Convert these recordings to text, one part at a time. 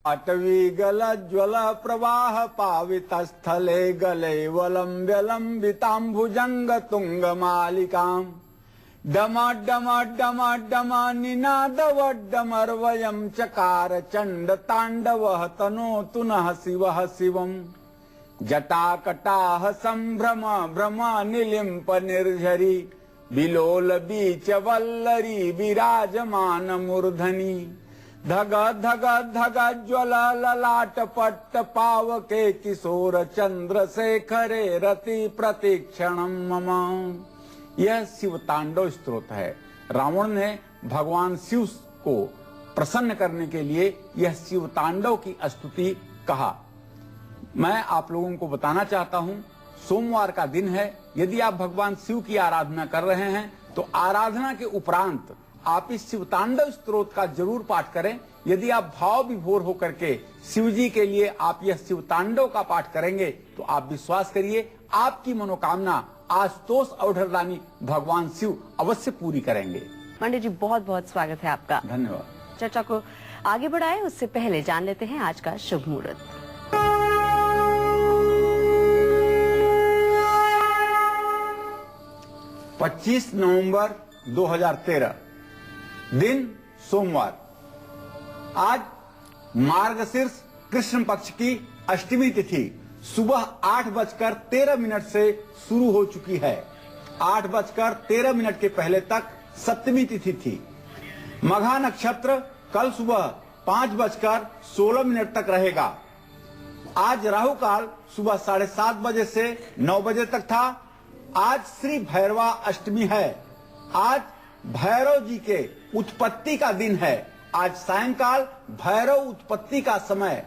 अटवी गल ज्वल प्रवाह पावित स्थले गले वलंब्य लंबितांभुजंग तुंग मालिकाम डम डम डम डम निनाद वड्डमर्वयं चकार चंड तांडव तनोतु नः शिवः शिवम् जटाकटाह संभ्रम भ्रम निलिम्प निर्झरी बिलोल बीच वल्लरी विराजमान मूर्धनि धग धग धग ज्वल ललाट पट्ट पावके किशोर चंद्रशेखरे रति प्रतीक्षणम मम। यह शिव तांडव स्तोत्र है। रावण ने भगवान शिव को प्रसन्न करने के लिए यह शिव तांडव की स्तुति कहा। मैं आप लोगों को बताना चाहता हूं, सोमवार का दिन है। यदि आप भगवान शिव की आराधना कर रहे हैं तो आराधना के उपरांत आप इस शिव तांडव स्तोत्र का जरूर पाठ करें। यदि आप भाव विभोर होकर के शिव जी के लिए आप यह शिव तांडव का पाठ करेंगे तो आप विश्वास करिए आपकी मनोकामना आशुतोष अवधरदानी भगवान शिव अवश्य पूरी करेंगे। पंडित जी बहुत बहुत स्वागत है आपका। धन्यवाद। चर्चा को आगे बढ़ाए उससे पहले जान लेते हैं आज का शुभ मुहूर्त। पच्चीस नवंबर 2013 दिन सोमवार। आज मार्गशीर्ष कृष्ण पक्ष की अष्टमी तिथि सुबह 8:13 से शुरू हो चुकी है। 8:13 के पहले तक सप्तमी तिथि थी। मघा नक्षत्र कल सुबह 5:16 तक रहेगा। आज राहु काल सुबह 7:30 बजे से 9 बजे तक था। आज श्री भैरवा अष्टमी है। आज भैरव जी के उत्पत्ति का दिन है। आज सायंकाल भैरव उत्पत्ति का समय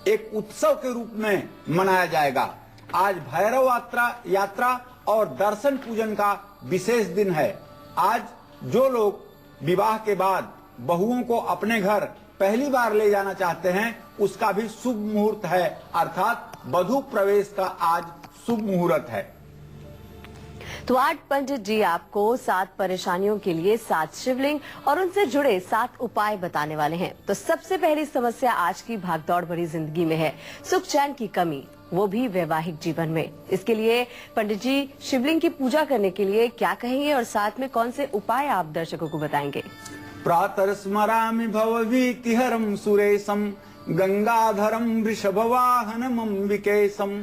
एक उत्सव के रूप में मनाया जाएगा। आज भैरव यात्रा और दर्शन पूजन का विशेष दिन है। आज जो लोग विवाह के बाद बहुओं को अपने घर पहली बार ले जाना चाहते हैं उसका भी शुभ मुहूर्त है, अर्थात वधू प्रवेश का आज शुभ मुहूर्त है। तो आज पंडित जी आपको 7 परेशानियों के लिए 7 शिवलिंग और उनसे जुड़े 7 उपाय बताने वाले हैं। तो सबसे पहली समस्या आज की भागदौड़ भरी जिंदगी में है सुख चैन की कमी, वो भी वैवाहिक जीवन में। इसके लिए पंडित जी शिवलिंग की पूजा करने के लिए क्या कहेंगे और साथ में कौन से उपाय आप दर्शकों को बताएंगे? प्रातः स्मरामि भवभीतिहरं सुरेशं गंगाधरं वृषभवाहनम् अम्बिकेशं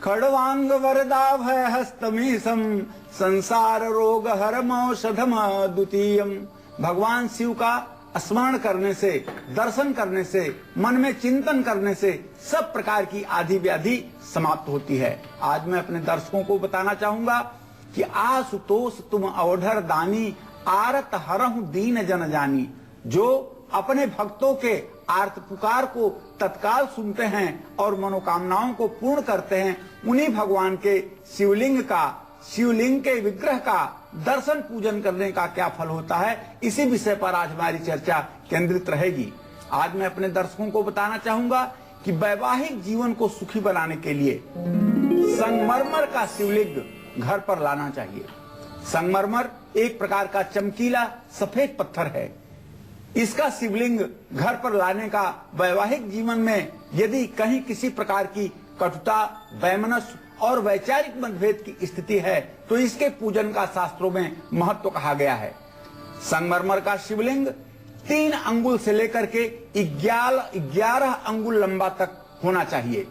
खड्वांग वरदाभय हस्तमीशं संसार रोग हरमौषधम द्वितीयम्। भगवान शिव का स्मरण करने से, दर्शन करने से, मन में चिंतन करने से सब प्रकार की आदि व्याधि समाप्त होती है। आज मैं अपने दर्शकों को बताना चाहूंगा कि आशुतोष तुम अवधर दानी आरत हरहु दीन जन जानी। जो अपने भक्तों के आर्त पुकार को तत्काल सुनते हैं और मनोकामनाओं को पूर्ण करते हैं, उन्हीं भगवान के शिवलिंग के विग्रह का दर्शन पूजन करने का क्या फल होता है, इसी विषय पर आज हमारी चर्चा केंद्रित रहेगी। आज मैं अपने दर्शकों को बताना चाहूंगा कि वैवाहिक जीवन को सुखी बनाने के लिए संगमरमर का शिवलिंग घर पर लाना चाहिए। संगमरमर एक प्रकार का चमकीला सफेद पत्थर है। इसका शिवलिंग घर पर लाने का वैवाहिक जीवन में यदि कहीं किसी प्रकार की कटुता, वैमनस्य और वैचारिक मतभेद की स्थिति है तो इसके पूजन का शास्त्रों में महत्व कहा गया है। संगमरमर का शिवलिंग 3 अंगुल से लेकर के 11 अंगुल लंबा तक होना चाहिए।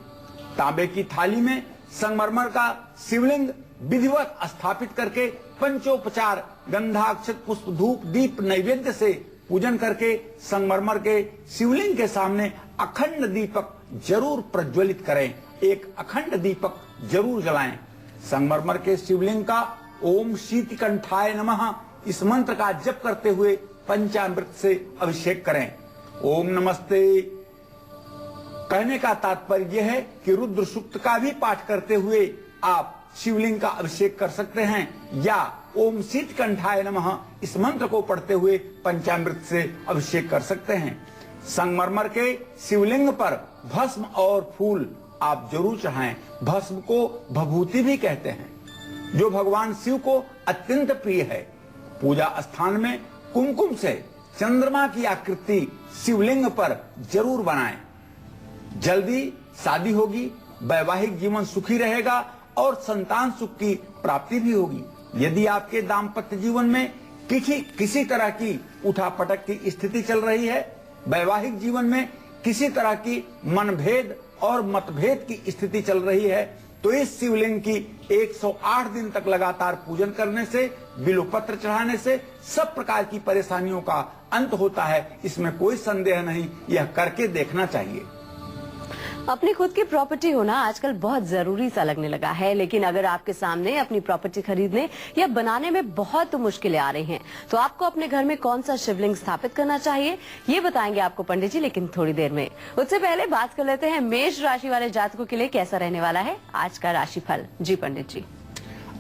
तांबे की थाली में संगमरमर का शिवलिंग विधिवत स्थापित करके पंचोपचार गंधाक्षत पुष्प धूप दीप नैवेद्य से पूजन करके संगमरमर के शिवलिंग के सामने अखंड दीपक जरूर प्रज्वलित करें। एक अखंड दीपक जरूर जलाएं। संगमरमर के शिवलिंग का ओम शीतकंठाय नमः इस मंत्र का जप करते हुए पंचामृत से अभिषेक करें। ओम नमस्ते कहने का तात्पर्य यह है कि रुद्र सूक्त का भी पाठ करते हुए आप शिवलिंग का अभिषेक कर सकते हैं या ओम शीतकंठाय नमः इस मंत्र को पढ़ते हुए पंचामृत से अभिषेक कर सकते हैं। संगमरमर के शिवलिंग पर भस्म और फूल आप जरूर चढ़ाएं। भस्म को भभूति भी कहते हैं, जो भगवान शिव को अत्यंत प्रिय है। पूजा स्थान में कुमकुम से चंद्रमा की आकृति शिवलिंग पर जरूर बनाएं। जल्दी शादी होगी, वैवाहिक जीवन सुखी रहेगा और संतान सुख की प्राप्ति भी होगी। यदि आपके दाम्पत्य जीवन में किसी तरह की उठापटक की स्थिति चल रही है, वैवाहिक जीवन में किसी तरह की मनभेद और मतभेद की स्थिति चल रही है, तो इस शिवलिंग की 108 दिन तक लगातार पूजन करने से, बिल्वपत्र चढ़ाने से सब प्रकार की परेशानियों का अंत होता है। इसमें कोई संदेह नहीं, यह करके देखना चाहिए। अपनी खुद की प्रॉपर्टी होना आजकल बहुत जरूरी सा लगने लगा है, लेकिन अगर आपके सामने अपनी प्रॉपर्टी खरीदने या बनाने में बहुत मुश्किलें आ रही हैं, तो आपको अपने घर में कौन सा शिवलिंग स्थापित करना चाहिए, ये बताएंगे आपको पंडित जी, लेकिन थोड़ी देर में। उससे पहले बात कर लेते हैं मेष राशि वाले जातकों के लिए कैसा रहने वाला है आज का राशिफल। जी पंडित जी।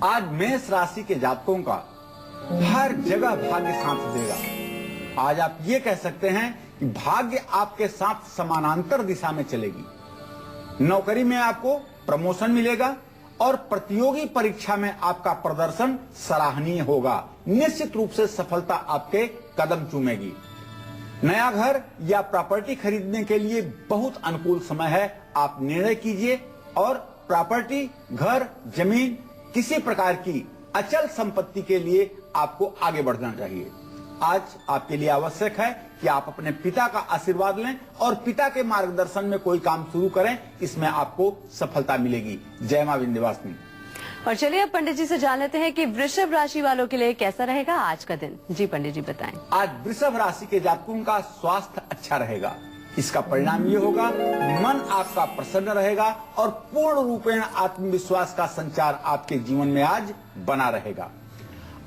आज मेष राशि के जातकों का हर जगह भाग्य साथ देगा। आज आप ये कह सकते हैं कि भाग्य आपके साथ समानांतर दिशा में चलेगी। नौकरी में आपको प्रमोशन मिलेगा और प्रतियोगी परीक्षा में आपका प्रदर्शन सराहनीय होगा। निश्चित रूप से सफलता आपके कदम चूमेगी। नया घर या प्रॉपर्टी खरीदने के लिए बहुत अनुकूल समय है। आप निर्णय कीजिए और प्रॉपर्टी, घर, जमीन, किसी प्रकार की अचल संपत्ति के लिए आपको आगे बढ़ना चाहिए। आज आपके लिए आवश्यक है कि आप अपने पिता का आशीर्वाद लें और पिता के मार्गदर्शन में कोई काम शुरू करें, इसमें आपको सफलता मिलेगी। जय मां विंध्यवासिनी। और चलिए अब पंडित जी से जान लेते हैं कि वृषभ राशि वालों के लिए कैसा रहेगा आज का दिन। जी पंडित जी बताएं। आज वृषभ राशि के जातकों का स्वास्थ्य अच्छा रहेगा। इसका परिणाम ये होगा, मन आपका प्रसन्न रहेगा और पूर्ण रूपेण आत्मविश्वास का संचार आपके जीवन में आज बना रहेगा।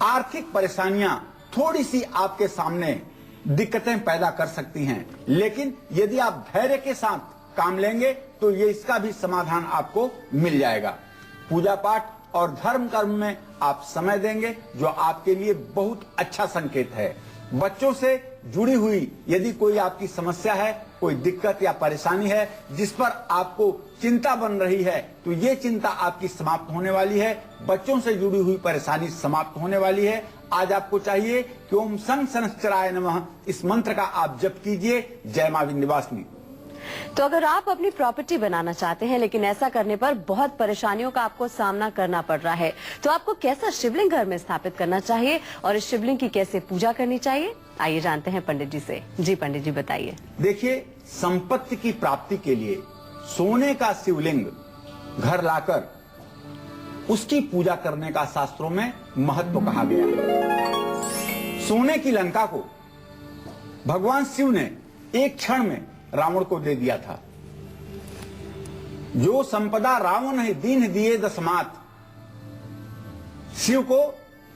आर्थिक परेशानियां थोड़ी सी आपके सामने दिक्कतें पैदा कर सकती हैं, लेकिन यदि आप धैर्य के साथ काम लेंगे तो ये इसका भी समाधान आपको मिल जाएगा। पूजा पाठ और धर्म कर्म में आप समय देंगे, जो आपके लिए बहुत अच्छा संकेत है। बच्चों से जुड़ी हुई यदि कोई आपकी समस्या है, कोई दिक्कत या परेशानी है जिस पर आपको चिंता बन रही है, तो ये चिंता आपकी समाप्त होने वाली है। बच्चों से जुड़ी हुई परेशानी समाप्त होने वाली है। आज आपको चाहिए कि ओम शं शनश्चराय नमः इस मंत्र का आप जप कीजिए। जय मां विंध्यवासिनी। तो अगर आप अपनी प्रॉपर्टी बनाना चाहते हैं, लेकिन ऐसा करने पर बहुत परेशानियों का आपको सामना करना पड़ रहा है, तो आपको कैसा शिवलिंग घर में स्थापित करना चाहिए और इस शिवलिंग की कैसे पूजा करनी चाहिए, आइए जानते हैं पंडित जी से। जी पंडित जी बताइए। देखिए, संपत्ति की प्राप्ति के लिए सोने का शिवलिंग घर लाकर उसकी पूजा करने का शास्त्रों में महत्व कहा गया है। सोने की लंका को भगवान शिव ने एक क्षण में रावण को दे दिया था। जो संपदा रावण है दीन दिए दसमात। शिव को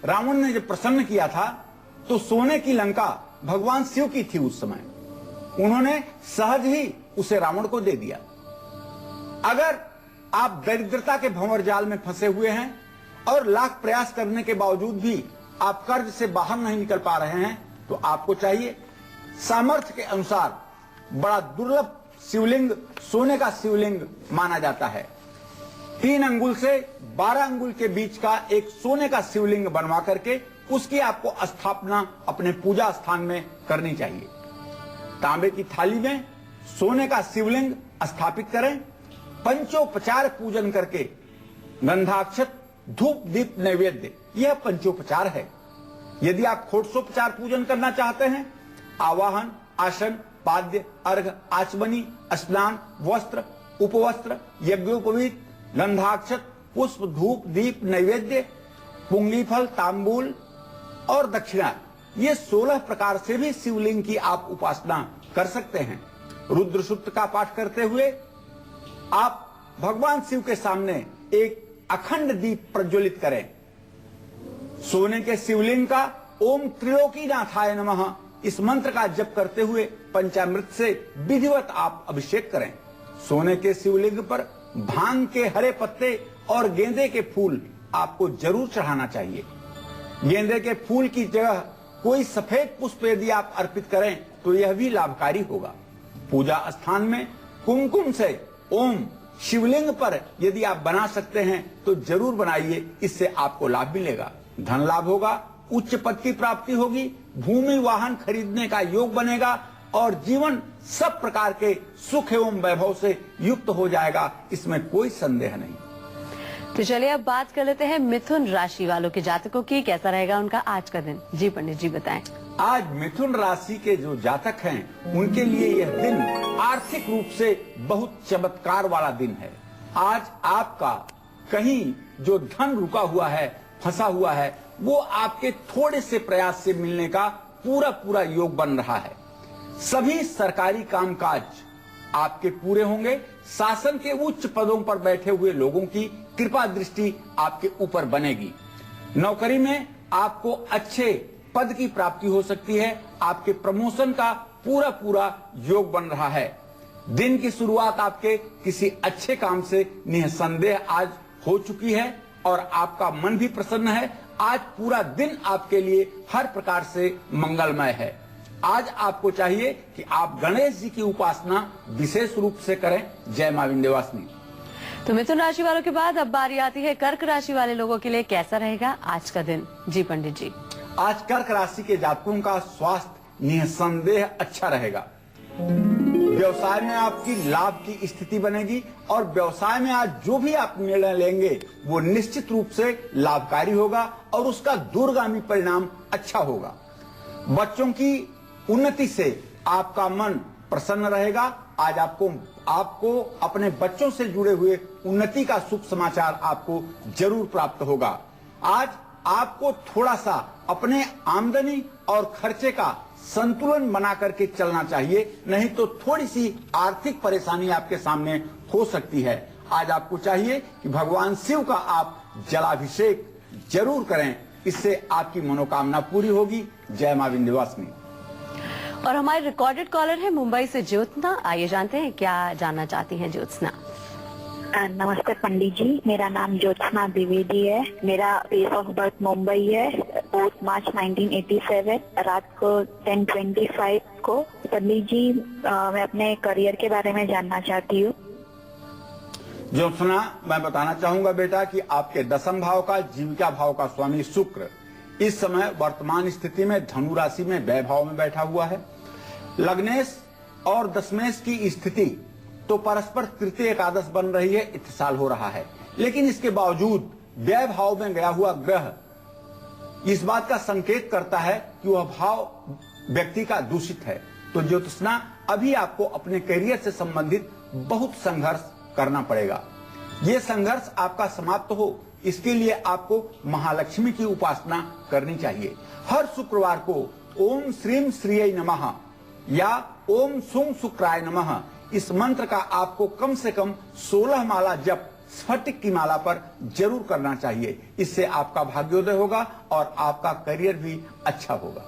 रावण ने जब प्रसन्न किया था तो सोने की लंका भगवान शिव की थी उस समय। उन्होंने सहज ही उसे रावण को दे दिया। अगर आप दरिद्रता के भंवर जाल में फंसे हुए हैं और लाख प्रयास करने के बावजूद भी आप कर्ज से बाहर नहीं निकल पा रहे हैं, तो आपको चाहिए सामर्थ्य के अनुसार बड़ा दुर्लभ शिवलिंग, सोने का शिवलिंग माना जाता है। 3 अंगुल से 12 अंगुल के बीच का एक सोने का शिवलिंग बनवा करके उसकी आपको स्थापना अपने पूजा स्थान में करनी चाहिए। तांबे की थाली में सोने का शिवलिंग स्थापित करें। पंचोपचार पूजन करके गंधाक्षत, धूप, दीप, नैवेद्य, यह पंचोपचार है। यदि आप षोडशोपचार पूजन करना चाहते हैं, आवाहन, आसन, पाद्य, अर्घ, आचमनी, स्नान, वस्त्र, उपवस्त्र, यज्ञोपवीत, गंधाक्षत, पुष्प, धूप, दीप, नैवेद्य, पुंगली फल, तांबूल और दक्षिणा, ये 16 प्रकार से भी शिवलिंग की आप उपासना कर सकते हैं। रुद्र सूक्त का पाठ करते हुए आप भगवान शिव के सामने एक अखंड दीप प्रज्वलित करें। सोने के शिवलिंग का ओम त्रिलोकीनाथाय नमः इस मंत्र का जप करते हुए पंचामृत से विधिवत आप अभिषेक करें। सोने के शिवलिंग पर भांग के हरे पत्ते और गेंदे के फूल आपको जरूर चढ़ाना चाहिए। गेंदे के फूल की जगह कोई सफेद पुष्प यदि आप अर्पित करें तो यह भी लाभकारी होगा। पूजा स्थान में कुमकुम से ओम शिवलिंग पर यदि आप बना सकते हैं तो जरूर बनाइए, इससे आपको लाभ मिलेगा। धन लाभ होगा, उच्च पद की प्राप्ति होगी, भूमि वाहन खरीदने का योग बनेगा, और जीवन सब प्रकार के सुख एवं वैभव से युक्त हो जाएगा, इसमें कोई संदेह नहीं। तो चलिए अब बात कर लेते हैं मिथुन राशि वालों के जातकों की। कैसा रहेगा उनका आज का दिन? जी पंडित जी बताएं। आज मिथुन राशि के जो जातक हैं उनके लिए यह दिन आर्थिक रूप से बहुत चमत्कार वाला दिन है। आज आपका कहीं जो धन रुका हुआ है, फंसा हुआ है, वो आपके थोड़े से प्रयास से मिलने का पूरा योग बन रहा है। सभी सरकारी कामकाज आपके पूरे होंगे। शासन के उच्च पदों पर बैठे हुए लोगों की कृपा दृष्टि आपके ऊपर बनेगी। नौकरी में आपको अच्छे पद की प्राप्ति हो सकती है। आपके प्रमोशन का पूरा योग बन रहा है। दिन की शुरुआत आपके किसी अच्छे काम से निसंदेह आज हो चुकी है और आपका मन भी प्रसन्न है। आज पूरा दिन आपके लिए हर प्रकार से मंगलमय है। आज आपको चाहिए कि आप गणेश जी की उपासना विशेष रूप से करें। जय मां विंध्यवासिनी। तो मिथुन राशि वालों के बाद अब बारी आती है कर्क राशि वाले लोगों के लिए। कैसा रहेगा आज का दिन? जी पंडित जी। आज कर्क राशि के जातकों का स्वास्थ्य निसंदेह अच्छा रहेगा। व्यवसाय में आपकी लाभ की स्थिति बनेगी और व्यवसाय में आज जो भी आप निर्णय लेंगे वो निश्चित रूप से लाभकारी होगा और उसका दूरगामी परिणाम अच्छा होगा। बच्चों की उन्नति से आपका मन प्रसन्न रहेगा। आज आपको अपने बच्चों से जुड़े हुए उन्नति का शुभ समाचार आपको जरूर प्राप्त होगा। आज आपको थोड़ा सा अपने आमदनी और खर्चे का संतुलन बना करके चलना चाहिए, नहीं तो थोड़ी सी आर्थिक परेशानी आपके सामने हो सकती है। आज आपको चाहिए कि भगवान शिव का आप जलाभिषेक जरूर करें, इससे आपकी मनोकामना पूरी होगी। जय मां विंध्यवासिनी। और हमारे रिकॉर्डेड कॉलर है मुंबई से ज्योत्सना। आइए जानते हैं क्या जानना चाहती हैं ज्योत्सना। नमस्ते पंडित जी, मेरा नाम ज्योत्सना द्विवेदी है। मेरा प्लेस ऑफ बर्थ मुंबई है। 4 मार्च 1987 रात को 10:25 को। पंडित जी, मैं अपने करियर के बारे में जानना चाहती हूँ। ज्योत्सना, मैं बताना चाहूंगा बेटा कि आपके दशम भाव का जीविका भाव का स्वामी शुक्र इस समय वर्तमान स्थिति में धनु राशि में व्यय भाव में बैठा हुआ है। लग्नेश और दशमेश की स्थिति तो परस्पर तृतीय एकादश बन रही है, इत्तिसाल हो रहा है, लेकिन इसके बावजूद व्यय भाव में गया हुआ ग्रह इस बात का संकेत करता है कि वह भाव व्यक्ति का दूषित है। तो ज्योतिषना, अभी आपको अपने करियर से संबंधित बहुत संघर्ष करना पड़ेगा। ये संघर्ष आपका समाप्त हो, इसके लिए आपको महालक्ष्मी की उपासना करनी चाहिए। हर शुक्रवार को ओम श्रीम श्रीयै नमः या ओम सुं शुक्राय नमः इस मंत्र का आपको कम से कम 16 माला जप स्फटिक की माला पर जरूर करना चाहिए। इससे आपका भाग्योदय होगा और आपका करियर भी अच्छा होगा।